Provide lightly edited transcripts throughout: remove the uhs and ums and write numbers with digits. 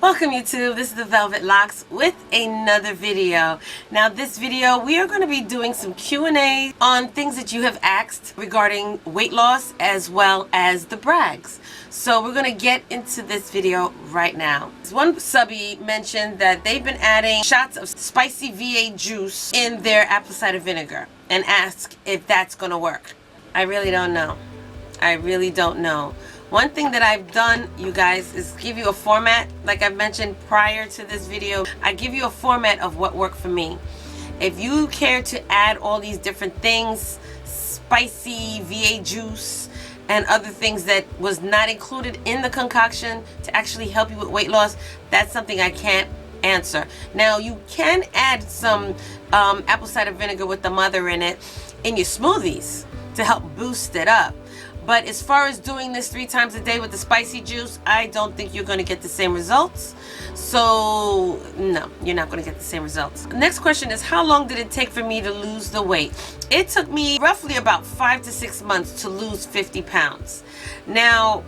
Welcome YouTube, this is the Velvet Locks with another video. Now this video we are going to be doing some Q&A on things that you have asked regarding weight loss as well as the brags. So we're going to get into this video right now. One subby mentioned that they've been adding shots of spicy V8 juice in their apple cider vinegar and asked if that's going to work. I really don't know. I really don't know. One thing that I've done, you guys, is give you a format. Like I've mentioned prior to this video, I give you a format of what worked for me. If you care to add all these different things, spicy V8 juice and other things that was not included in the concoction to actually help you with weight loss, that's something I can't answer. Now you can add some apple cider vinegar with the mother in it in your smoothies to help boost it up. But as far as doing this 3 times a day with the spicy juice, I don't think you're going to get the same results. So, no, you're not going to get the same results. The next question is, how long did it take for me to lose the weight? It took me roughly about 5 to 6 months to lose 50 pounds. Now,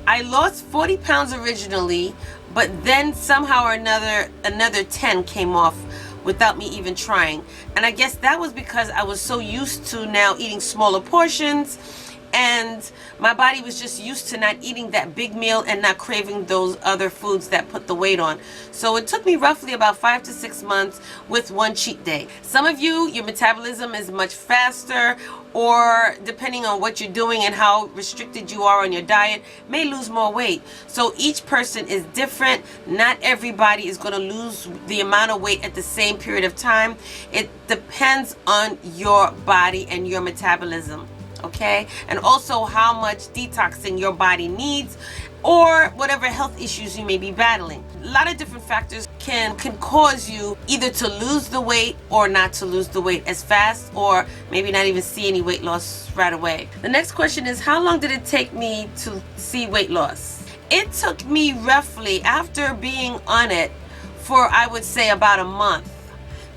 I lost 40 pounds originally, but then somehow or another 10 came off without me even trying. And I guess that was because I was so used to now eating smaller portions, and my body was just used to not eating that big meal and not craving those other foods that put the weight on. So it took me roughly about 5 to 6 months with one cheat day. Some of you, your metabolism is much faster, or depending on what you're doing and how restricted you are on your diet, may lose more weight. So each person is different. Not everybody is going to lose the amount of weight at the same period of time. It depends on your body and your metabolism. Okay, and also how much detoxing your body needs, or whatever health issues you may be battling. A lot of different factors can cause you either to lose the weight or not to lose the weight as fast, or maybe not even see any weight loss right away. The next question is, how long did it take me to see weight loss? It took me roughly, after being on it for I would say about a month,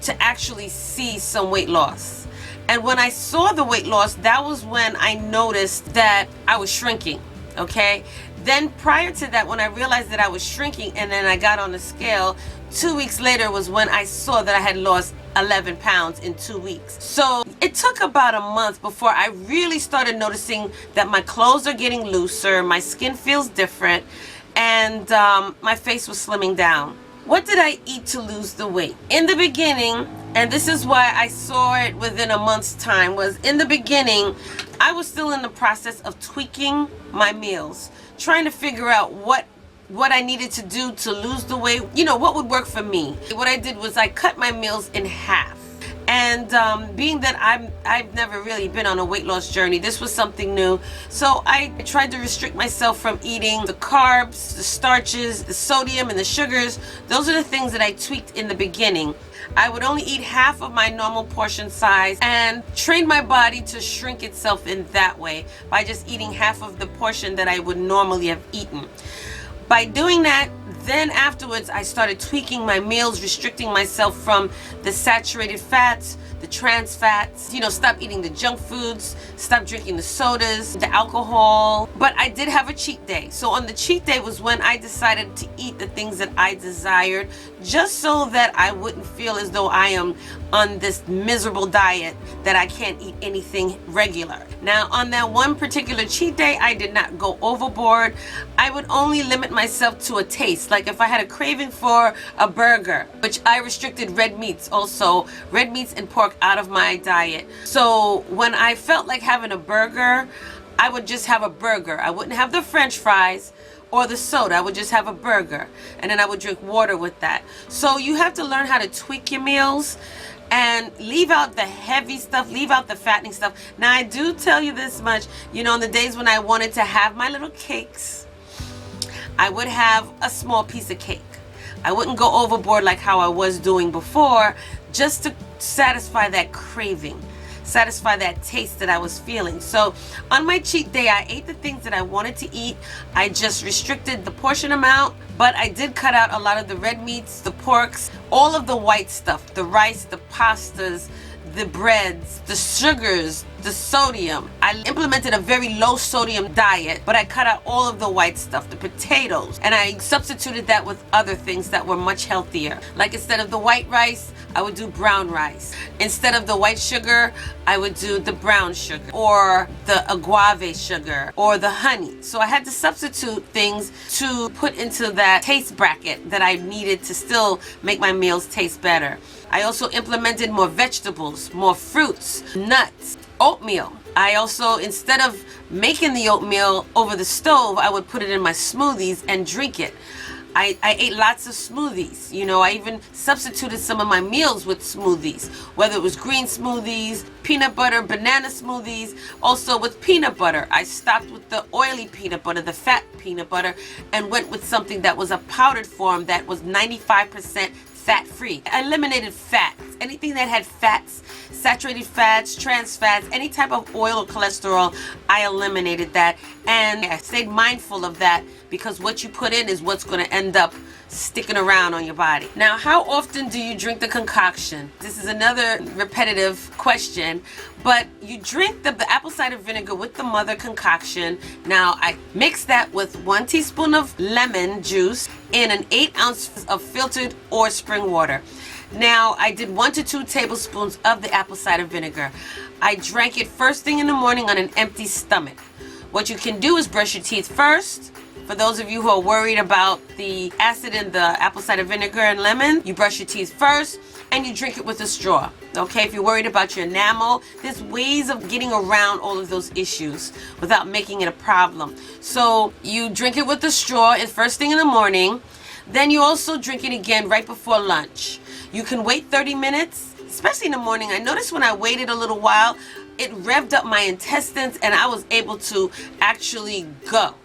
to actually see some weight loss. And when I saw the weight loss, that was when I noticed that I was shrinking, okay? Then prior to that, when I realized that I was shrinking and then I got on the scale, 2 weeks later was when I saw that I had lost 11 pounds in 2 weeks. So it took about a month before I really started noticing that my clothes are getting looser, my skin feels different, and my face was slimming down. What did I eat to lose the weight? In the beginning, and this is why I saw it within a month's time, was in the beginning, I was still in the process of tweaking my meals, trying to figure out what I needed to do to lose the weight, you know, what would work for me. What I did was I cut my meals in half. And being that I've never really been on a weight loss journey, this was something new. So I tried to restrict myself from eating the carbs, the starches, the sodium, and the sugars. Those are the things that I tweaked in the beginning. I would only eat half of my normal portion size and train my body to shrink itself in that way by just eating half of the portion that I would normally have eaten. By doing that, then afterwards I started tweaking my meals, restricting myself from the saturated fats, the trans fats, you know, stop eating the junk foods, stop drinking the sodas, the alcohol. But I did have a cheat day. So on the cheat day was when I decided to eat the things that I desired, just so that I wouldn't feel as though I am on this miserable diet that I can't eat anything regular. Now on that one particular cheat day, I did not go overboard. I would only limit myself to a taste. Like if I had a craving for a burger, which I restricted red meats also, red meats and pork out of my diet. So when I felt like having a burger, I would just have a burger. I wouldn't have the French fries or the soda. I would just have a burger, and then I would drink water with that. So you have to learn how to tweak your meals and leave out the heavy stuff, leave out the fattening stuff. Now I do tell you this much, you know, on the days when I wanted to have my little cakes, I would have a small piece of cake. I wouldn't go overboard like how I was doing before, just to satisfy that craving, satisfy that taste that I was feeling. So on my cheat day, I ate the things that I wanted to eat. I just restricted the portion amount, but I did cut out a lot of the red meats, the porks, all of the white stuff, the rice, the pastas, the breads, the sugars, the sodium. I implemented a very low sodium diet, but I cut out all of the white stuff, the potatoes, and I substituted that with other things that were much healthier. Like instead of the white rice, I would do brown rice. Instead of the white sugar, I would do the brown sugar or the agave sugar or the honey. So I had to substitute things to put into that taste bracket that I needed to still make my meals taste better. I also implemented more vegetables, more fruits, nuts, oatmeal. I also, instead of making the oatmeal over the stove, I would put it in my smoothies and drink it. I ate lots of smoothies. You know, I even substituted some of my meals with smoothies, whether it was green smoothies, peanut butter, banana smoothies, also with peanut butter. I stopped with the oily peanut butter, the fat peanut butter, and went with something that was a powdered form that was 95% fat-free. I eliminated fats. Anything that had fats, saturated fats, trans fats, any type of oil or cholesterol, I eliminated that. And I stayed mindful of that because what you put in is what's going to end up sticking around on your body. Now, how often do you drink the concoction? This is another repetitive question, but you drink the apple cider vinegar with the mother concoction. Now, I mix that with 1 teaspoon of lemon juice in an 8 ounce of filtered or spring water. Now, I did 1 to 2 tablespoons of the apple cider vinegar. I drank it first thing in the morning on an empty stomach. What you can do is brush your teeth first. For those of you who are worried about the acid in the apple cider vinegar and lemon, you brush your teeth first and you drink it with a straw. Okay, if you're worried about your enamel, there's ways of getting around all of those issues without making it a problem. So you drink it with a straw first thing in the morning. Then you also drink it again right before lunch. You can wait 30 minutes, especially in the morning. I noticed when I waited a little while, it revved up my intestines and I was able to actually go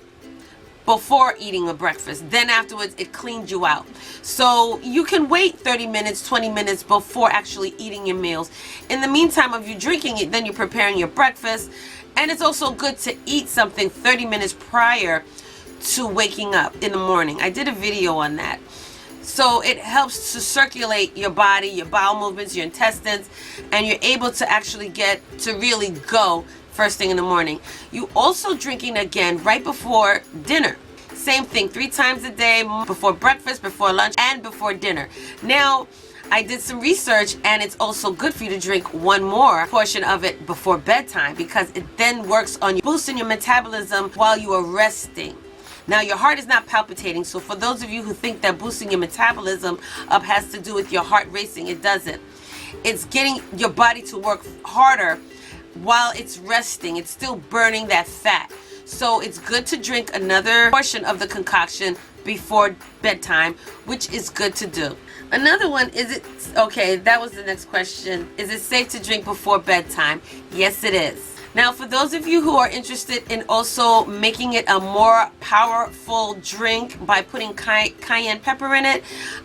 before eating a breakfast. Then afterwards, it cleaned you out. So you can wait 30 minutes, 20 minutes before actually eating your meals. In the meantime of you drinking it, then you're preparing your breakfast. And it's also good to eat something 30 minutes prior to waking up in the morning. I did a video on that. So it helps to circulate your body, your bowel movements, your intestines, and you're able to actually get to really go first thing in the morning. You also drinking again right before dinner. Same thing, 3 times a day, before breakfast, before lunch, and before dinner. Now, I did some research and it's also good for you to drink 1 more portion of it before bedtime because it then works on boosting your metabolism while you are resting. Now, your heart is not palpitating, so for those of you who think that boosting your metabolism up has to do with your heart racing, it doesn't. It's getting your body to work harder while it's resting. It's still burning that fat. So it's good to drink another portion of the concoction before bedtime, which is good to do. Another one, okay, that was the next question. Is it safe to drink before bedtime? Yes, it is. Now, for those of you who are interested in also making it a more powerful drink by putting cayenne pepper in it,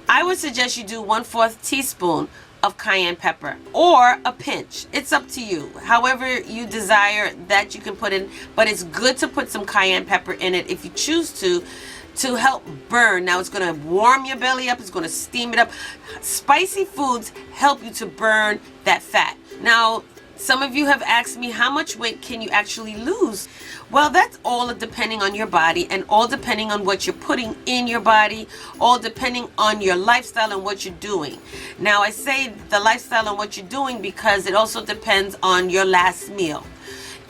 I would suggest you do 1/4 teaspoon of cayenne pepper or a pinch. It's up to you. However you desire that you can put in, but it's good to put some cayenne pepper in it if you choose to help burn. Now, it's going to warm your belly up. It's going to steam it up. Spicy foods help you to burn that fat. Now, some of you have asked me, how much weight can you actually lose? Well, that's all depending on your body and all depending on what you're putting in your body, all depending on your lifestyle and what you're doing. Now, I say the lifestyle and what you're doing because it also depends on your last meal.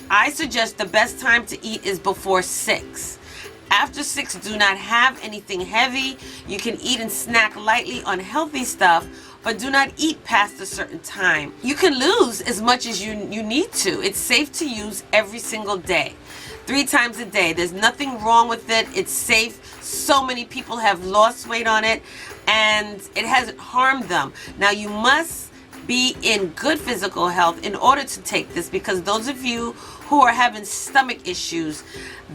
I suggest the best time to eat is before 6. After 6, do not have anything heavy. You can eat and snack lightly on healthy stuff, but do not eat past a certain time. You can lose as much as you need to. It's safe to use every single day, 3 times a day. There's nothing wrong with it. It's safe. So many people have lost weight on it and it hasn't harmed them. Now, you must be in good physical health in order to take this, because those of you who are having stomach issues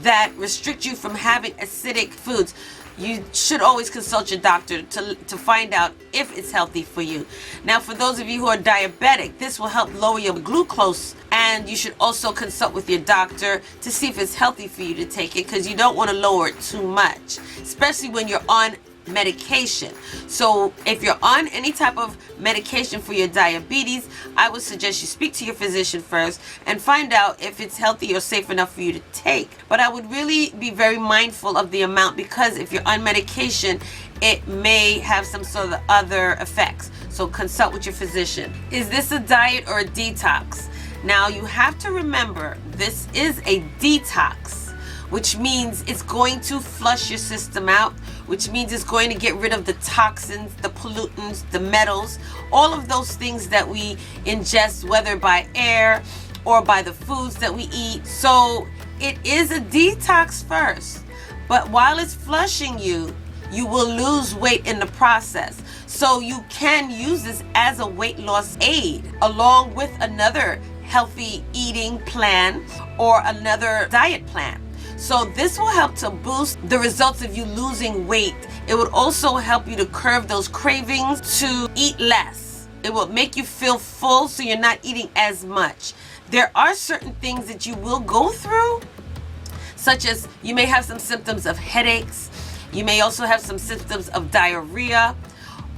that restrict you from having acidic foods, you should always consult your doctor to find out if it's healthy for you. Now, for those of you who are diabetic, this will help lower your glucose, and you should also consult with your doctor to see if it's healthy for you to take it, because you don't want to lower it too much, especially when you're on medication. So if you're on any type of medication for your diabetes, I would suggest you speak to your physician first and find out if it's healthy or safe enough for you to take. But I would really be very mindful of the amount, because if you're on medication, it may have some sort of other effects. So consult with your physician. Is this a diet or a detox? Now you have to remember, this is a detox, which means it's going to flush your system out, which means it's going to get rid of the toxins, the pollutants, the metals, all of those things that we ingest, whether by air or by the foods that we eat. So it is a detox first, but while it's flushing you, you will lose weight in the process. So you can use this as a weight loss aid, along with another healthy eating plan or another diet plan. So this will help to boost the results of you losing weight. It would also help you to curb those cravings to eat less. It will make you feel full, so you're not eating as much. There are certain things that you will go through, such as you may have some symptoms of headaches. You may also have some symptoms of diarrhea,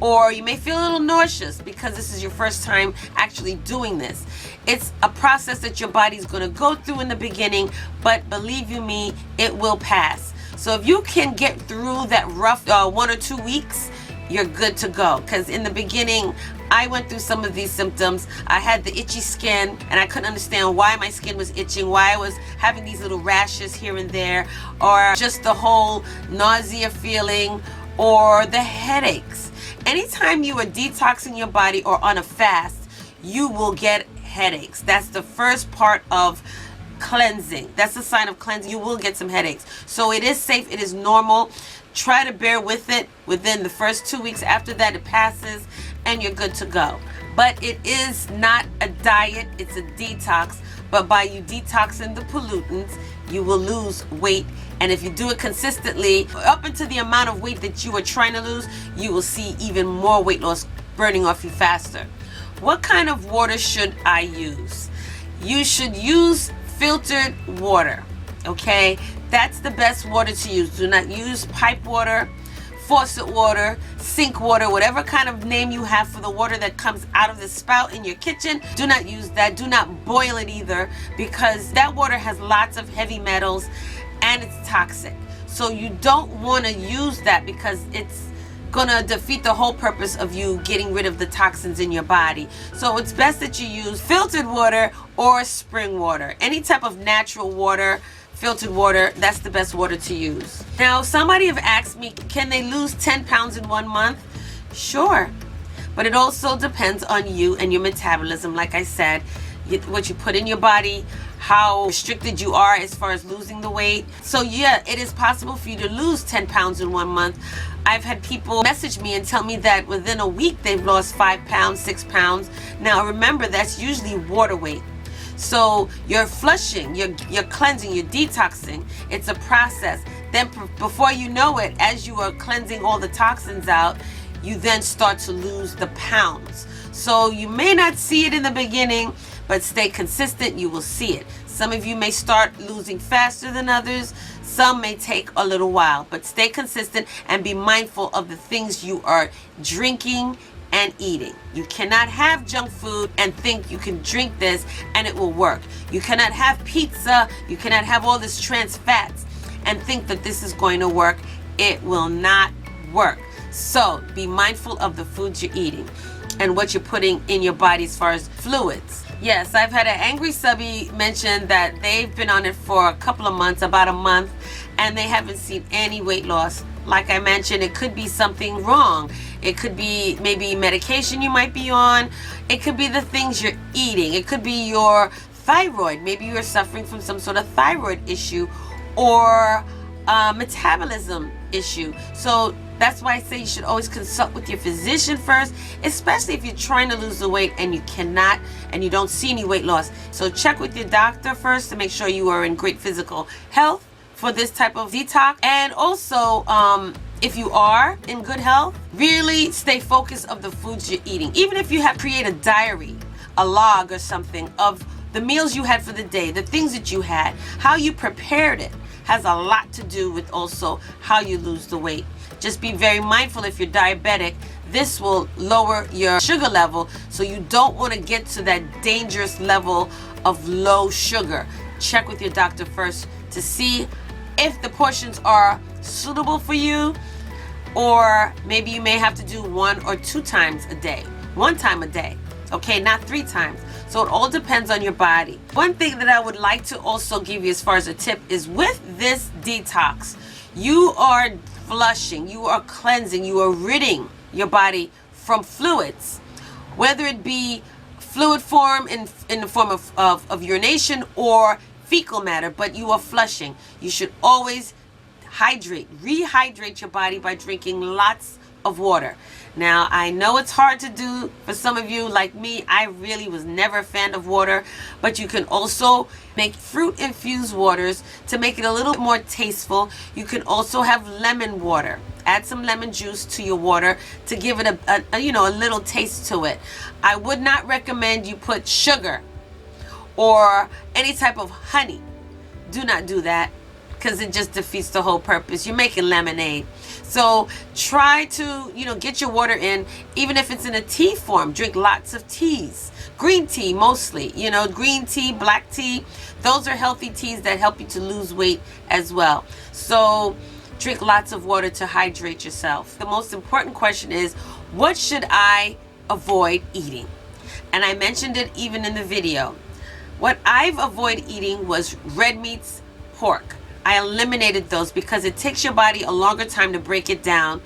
or you may feel a little nauseous because this is your first time actually doing this. It's a process that your body's going to go through in the beginning, but believe you me, it will pass. So if you can get through that rough 1 or 2 weeks, you're good to go. Because in the beginning, I went through some of these symptoms. I had the itchy skin, and I couldn't understand why my skin was itching, why I was having these little rashes here and there, or just the whole nausea feeling, or the headaches. Anytime you are detoxing your body or on a fast, you will get headaches. That's the first part of cleansing. That's a sign of cleansing. You will get some headaches. So it is safe. It is normal. Try to bear with it within the first 2 weeks. After that, it passes and you're good to go. But it is not a diet. It's a detox. But by you detoxing the pollutants, you will lose weight. And if you do it consistently, up into the amount of weight that you are trying to lose, you will see even more weight loss burning off you faster. What kind of water should I use? You should use filtered water, okay? That's the best water to use. Do not use pipe water, faucet water, sink water, whatever kind of name you have for the water that comes out of the spout in your kitchen. Do not use that. Do not boil it either, because that water has lots of heavy metals and it's toxic. So you don't want to use that, because it's gonna defeat the whole purpose of you getting rid of the toxins in your body. So it's best that you use filtered water or spring water. Any type of natural water, filtered water, that's the best water to use. Now, somebody have asked me, can they lose 10 pounds in 1 month? Sure, but it also depends on you and your metabolism. Like I said, what you put in your body, how restricted you are as far as losing the weight. So yeah, it is possible for you to lose 10 pounds in 1 month. I've had people message me and tell me that within a week they've lost 5 pounds, 6 pounds. Now remember, that's usually water weight. So you're flushing, you're cleansing, you're detoxing. It's a process. Then before you know it, as you are cleansing all the toxins out, you then start to lose the pounds. So you may not see it in the beginning, but stay consistent, you will see it. Some of you may start losing faster than others. Some may take a little while, but stay consistent and be mindful of the things you are drinking and eating. You cannot have junk food and think you can drink this and it will work. You cannot have pizza, you cannot have all this trans fats and think that this is going to work. It will not work. So be mindful of the foods you're eating and what you're putting in your body as far as fluids. Yes, I've had an angry subby mention that they've been on it for a couple of months, about a month, and they haven't seen any weight loss. Like I mentioned, it could be something wrong. It could be maybe medication you might be on. It could be the things you're eating. It could be your thyroid. Maybe you're suffering from some sort of thyroid issue or metabolism issue. So that's why I say you should always consult with your physician first, especially if you're trying to lose the weight and you cannot and you don't see any weight loss. So check with your doctor first to make sure you are in great physical health for this type of detox. And also, if you are in good health, really stay focused of the foods you're eating. Even if you have create a diary, a log or something of the meals you had for the day, the things that you had, how you prepared it has a lot to do with also how you lose the weight. Just be very mindful if you're diabetic. This will lower your sugar level, so you don't want to get to that dangerous level of low sugar. Check with your doctor first to see if the portions are suitable for you, or maybe you may have to do 1 or 2 times a day. 1 time a day, okay, not 3 times. So it all depends on your body. One thing that I would like to also give you as far as a tip is with this detox, you are flushing, you are cleansing, you are ridding your body from fluids, whether it be fluid form in the form of urination or fecal matter, but you are flushing. You should always rehydrate your body by drinking lots of water. Now, I know it's hard to do for some of you. Like me, I really was never a fan of water, but you can also make fruit infused waters to make it a little more tasteful. You can also have lemon water. Add some lemon juice to your water to give it a little taste to it. I would not recommend you put sugar or any type of honey. Do not do that, because it just defeats the whole purpose. You're making lemonade. So try to, get your water in, even if it's in a tea form. Drink lots of teas. Green tea mostly, green tea, black tea. Those are healthy teas that help you to lose weight as well. So drink lots of water to hydrate yourself. The most important question is, what should I avoid eating? And I mentioned it even in the video. What I've avoided eating was red meats, pork. I eliminated those because it takes your body a longer time to break it down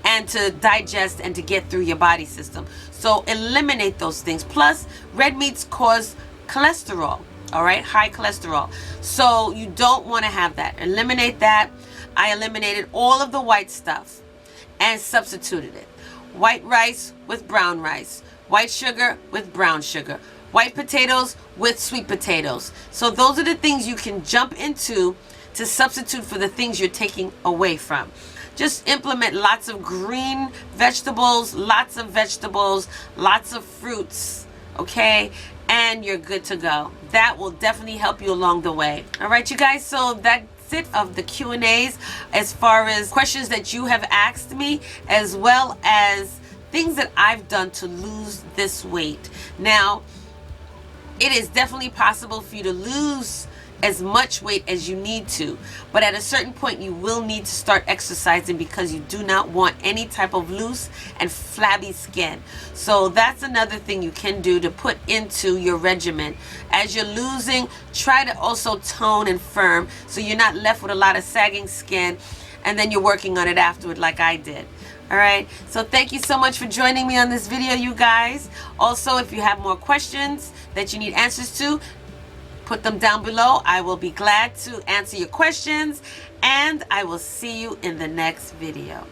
and to digest and to get through your body system. So eliminate those things. Plus, red meats cause cholesterol, all right? High cholesterol. So you don't want to have that. Eliminate that. I eliminated all of the white stuff and substituted it. White rice with brown rice. White sugar with brown sugar. White potatoes with sweet potatoes. So those are the things you can jump into to substitute for the things you're taking away from. Just implement lots of green vegetables, lots of fruits, okay? And you're good to go. That will definitely help you along the way. All right, you guys, so that's it of the Q&As as far as questions that you have asked me, as well as things that I've done to lose this weight. Now, it is definitely possible for you to lose as much weight as you need to, but at a certain point you will need to start exercising, because you do not want any type of loose and flabby skin. So that's another thing you can do to put into your regimen. As you're losing, try to also tone and firm, so you're not left with a lot of sagging skin and then you're working on it afterward like I did. All right, so thank you so much for joining me on this video, you guys. Also, if you have more questions that you need answers to, put them down below. I will be glad to answer your questions, and I will see you in the next video.